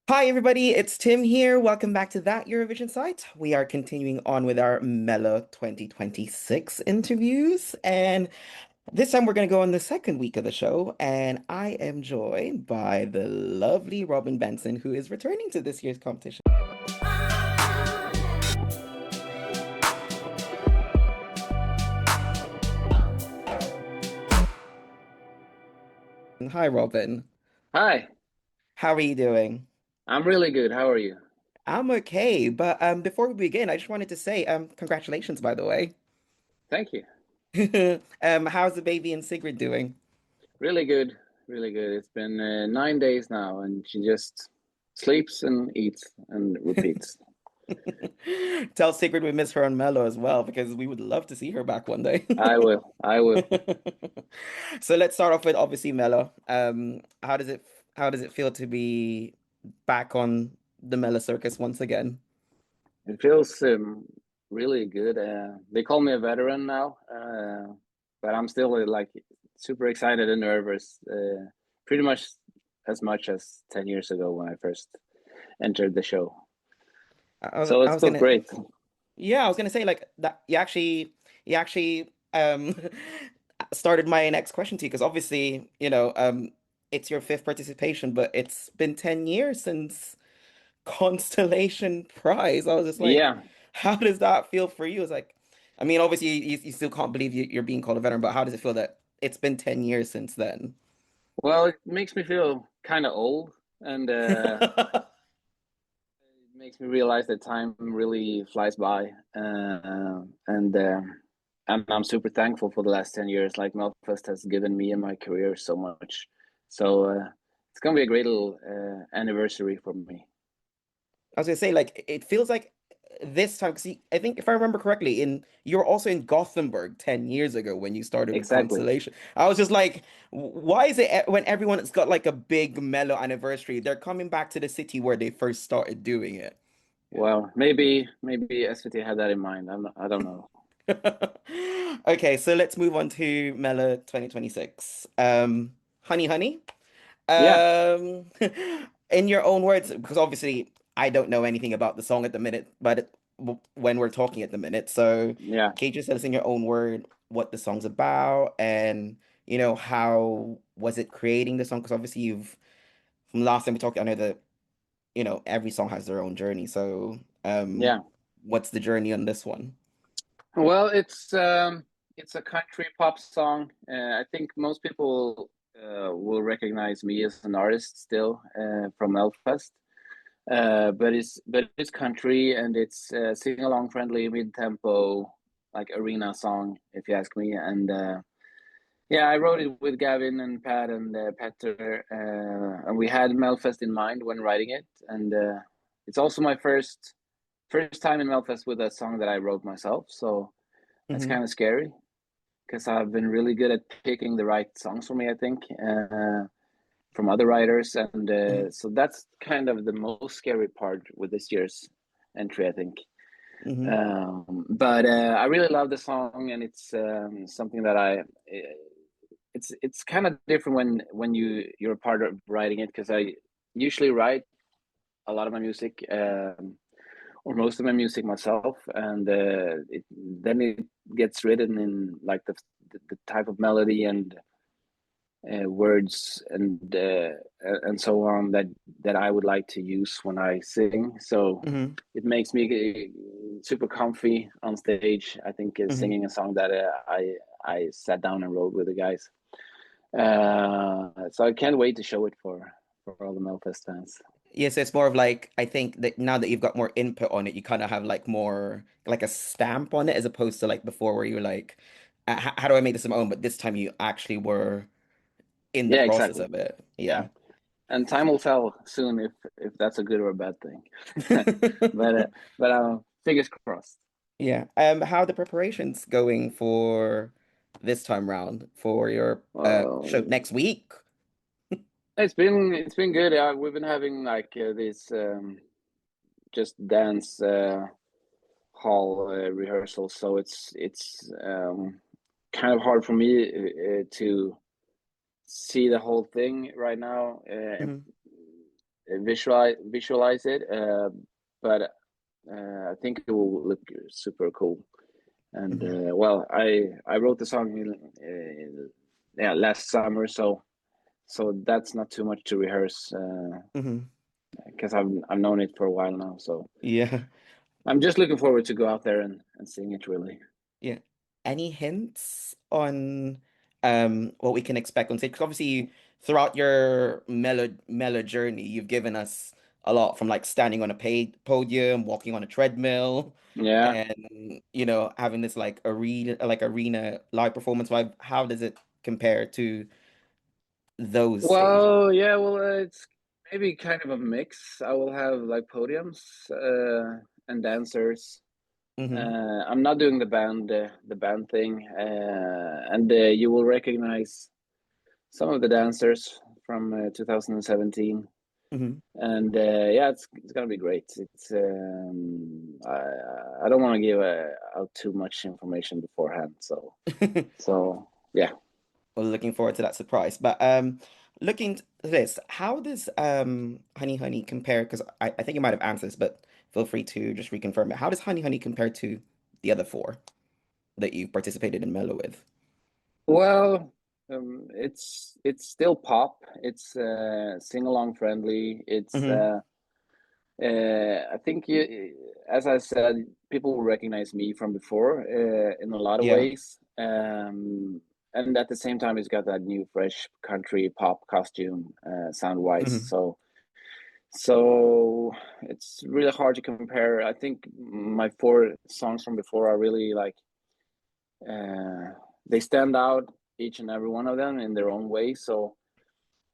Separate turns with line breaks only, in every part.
Hi, everybody. It's Tim here. Welcome back to that Eurovision site. We are continuing on with our Mello 2026 interviews. And this time we're going to go on the second week of the show. And I am joined by the lovely Robin Bengtsson, who is returning to this year's competition. Hi, Robin.
Hi,
How are you doing?
I'm really good. How are you?
I'm okay. But before we begin, I just wanted to say congratulations, by the way.
Thank you.
How's the baby and Sigrid doing?
Really good. Really good. It's been 9 days now, and she just sleeps and eats and repeats.
Tell Sigrid we miss her on Mellow as well because we would love to see her back one day.
I will. I will.
So let's start off with obviously Mellow. How does it feel to be back on the Mellow circus once again?
It feels really good. They call me a veteran now, but I'm still like super excited and nervous. Pretty much as 10 years ago when I first entered the show. So
I
it
was
feels
gonna
great.
Yeah, I was gonna say like that you actually started my next question to you because obviously, it's your fifth participation, but it's been 10 years since Constellation Prize. I was just like,
Yeah.
how does that feel for you? It's like, I mean, obviously you still can't believe you're being called a veteran, but how does it feel that it's been 10 years since then?
Well, it makes me feel kind of old, and it makes me realize that time really flies by. And I'm super thankful for the last 10 years. Like Melfest has given me and my career so much. So it's gonna be a great little anniversary for me.
I was gonna say, like, it feels like this time, because I think if I remember correctly, you were also in Gothenburg 10 years ago when you started with
Exactly.
Constellation. I was just like, why is it when everyone's got like a big mellow anniversary, they're coming back to the city where they first started doing it?
Well, maybe SVT had that in mind. I don't know.
Okay, so let's move on to Mellow 2026. Honey Honey.
Yeah,
Um, in your own words, because obviously I don't know anything about the song at the minute, but when we're talking at the minute, so
yeah.
can you just tell us in your own word what the song's about and how was it creating the song? Because obviously from last time we talked, I know that every song has their own journey. So
Yeah.
what's the journey on this one?
Well, it's a country pop song. I think most people will recognize me as an artist still from Elfest. But it's country and it's sing along friendly mid tempo like arena song if you ask me. And yeah, I wrote it with Gavin and Pat and Petter, and we had Melfest in mind when writing it. And it's also my first time in Melfest with a song that I wrote myself. So that's
Hmm.
kind of scary because I've been really good at picking the right songs for me, I think, from other writers. And
Hmm.
so that's kind of the most scary part with this year's entry, I think.
Hmm.
But I really love the song, and it's something that it's kind of different when you're a part of writing it because I usually write a lot of my music. Or most of my music myself, and then it gets written in like the type of melody and words and so on that I would like to use when I sing. So
Hmm.
it makes me super comfy on stage. I think
Hmm.
singing a song that I sat down and wrote with the guys. So I can't wait to show it for all the Melfest fans.
Yes, it's more of like I think that now that you've got more input on it, you kind of have like more like a stamp on it as opposed to like before where you're like, how do I make this my own? But this time you actually were in the
Yeah,
process
exactly.
of it.
Yeah.
Yeah.
And time will tell soon if that's a good or a bad thing. but fingers crossed.
Yeah. How are the preparations going for this time round for your show
Well,
next week?
it's been good. We've been having like this just dance hall rehearsals, so it's kind of hard for me to see the whole thing right now.
Hmm.
visualize it, but I think it will look super cool. And
Hmm.
well, I wrote the song yeah, last summer, so that's not too much to rehearse
Hmm.
because I've known it for a while now. So
Yeah.
I'm just looking forward to go out there and sing it really.
Yeah. Any hints on what we can expect on stage? 'Cause obviously throughout your mellow journey, you've given us a lot from like standing on a paid podium, walking on a treadmill,
Yeah.
and having this like arena live performance vibe. How does it compare to those stages?
Well, yeah, well, it's maybe kind of a mix. I will have like podiums and dancers.
Hmm.
I'm not doing the band thing, and you will recognize some of the dancers from 2017.
Hmm.
And yeah, it's gonna be great. It's I don't want to give out too much information beforehand, so yeah.
Well, looking forward to that surprise. But looking to this, how does Honey Honey compare? Because I think you might have answered this, but feel free to just reconfirm it. How does Honey Honey compare to the other four that you participated in Mellow with?
Well, it's still pop. It's sing along friendly. It's
Hmm.
I think as I said, people will recognize me from before in a lot of
Yeah.
ways. And at the same time, it's got that new, fresh country pop costume sound wise.
Hmm.
So it's really hard to compare. I think my four songs from before are really like uh, they stand out each and every one of them in their own way. So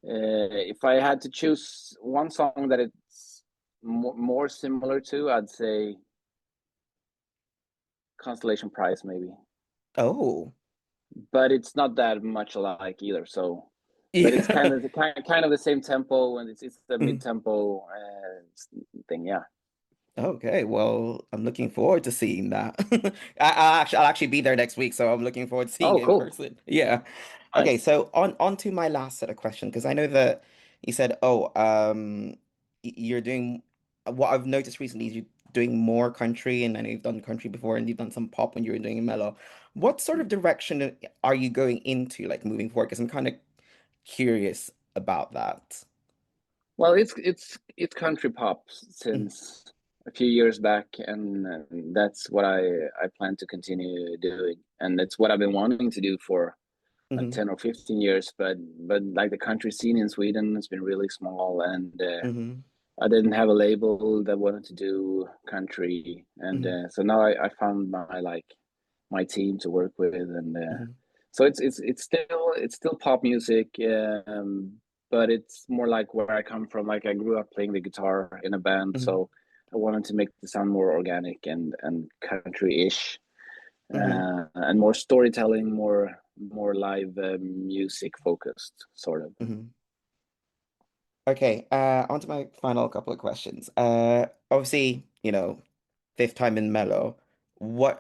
if I had to choose one song that it's more similar to, I'd say Constellation Prize maybe.
Oh.
But it's not that much alike either. So, but it's kind
Yeah.
of kind of the same tempo, and it's the mid tempo thing. Yeah.
Okay, well, I'm looking forward to seeing that. I'll actually be there next week, so I'm looking forward to seeing
Oh,
it in
cool.
person. Yeah. Okay,
Nice.
so on to my last set of questions, because I know that you said, oh, you're doing what I've noticed recently is you're doing more country, and I know you've done country before, and you've done some pop when you were doing mellow. What sort of direction are you going into, like moving forward? Because I'm kind of curious about that.
Well, it's country pop since a few years back, and that's what I plan to continue doing, and it's what I've been wanting to do for like
Hmm.
10 or 15 years. But like the country scene in Sweden has been really small, and
Hmm.
I didn't have a label that wanted to do country, and
Hmm.
so now I found my team to work with, and
Hmm.
so it's still pop music, but it's more like where I come from. Like I grew up playing the guitar in a band,
Hmm.
so I wanted to make the sound more organic and country-ish,
Hmm.
and more storytelling, more live music focused, sort of.
Hmm. Okay, on to my final couple of questions. Obviously, fifth time in Mellow.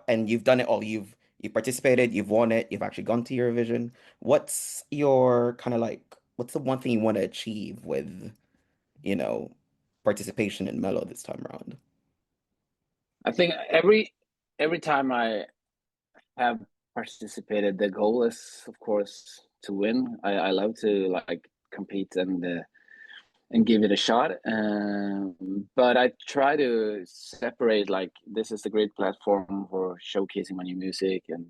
And you've done it all. You've participated, you've won it, you've actually gone to Eurovision. What's your kind of like, what's the one thing you want to achieve with, you know, participation in Mellow this time around?
I think every time I have participated. The goal is, of course, to win. I love to like compete and give it a shot. But I try to separate like this is a great platform for showcasing my new music, and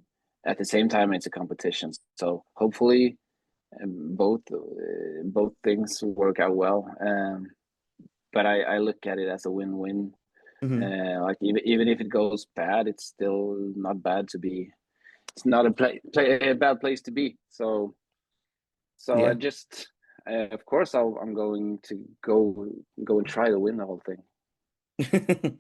at the same time, it's a competition. So hopefully, both things work out well. But I look at it as a win-win.
Hmm.
Like even if it goes bad, it's still not bad to be it's not a bad place to be. So I
Yeah.
just of course I'm going to go and try to win the whole thing.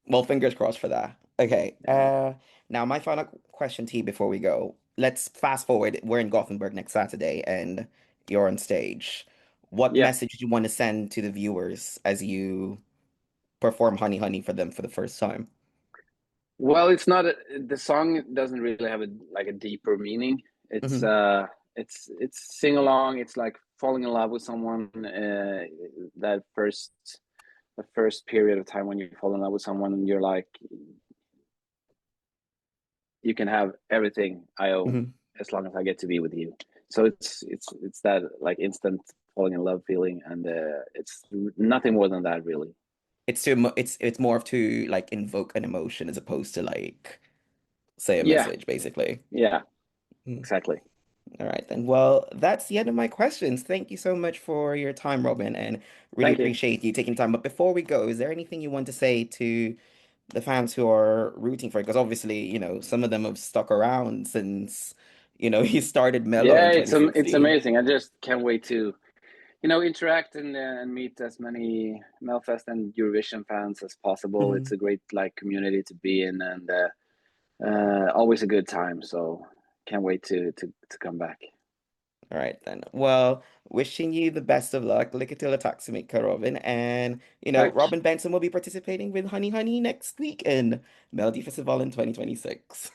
Well, fingers crossed for that. Okay.
Yeah.
Now my final question to you before we go. Let's fast forward. We're in Gothenburg next Saturday and you're on stage. What
Yeah.
message do you want to send to the viewers as you perform Honey Honey for them for the first time?
Well, it's not the song doesn't really have a like a deeper meaning. It's
Hmm.
it's sing along. It's like falling in love with someone. That first the first period of time when you fall in love with someone, and you're like, you can have everything I own
Mhm.
as long as I get to be with you. So it's that like instant falling in love feeling, and it's nothing more than that, really.
It's more of to like invoke an emotion as opposed to like say a
Yeah,
message, basically.
yeah,
Mm.
exactly.
All right then. Well, that's the end of my questions. Thank you so much for your time, Robin, and really
Thank you.
appreciate you taking time. But before we go, is there anything you want to say to the fans who are rooting for it? Because obviously, some of them have stuck around since, he started Mellow
Yeah,
in
it's
2016.
amazing. I just can't wait to interact and meet as many Melfest and Eurovision fans as possible. It's
Mhm.
a great like community to be in, and always a good time. So can't wait to come back.
All right then. Well, wishing you the best of luck. Lycka till tack Robin. And,
Tack.
Robin Bengtsson will be participating with Honey Honey next week in Melodifestivalen 2026.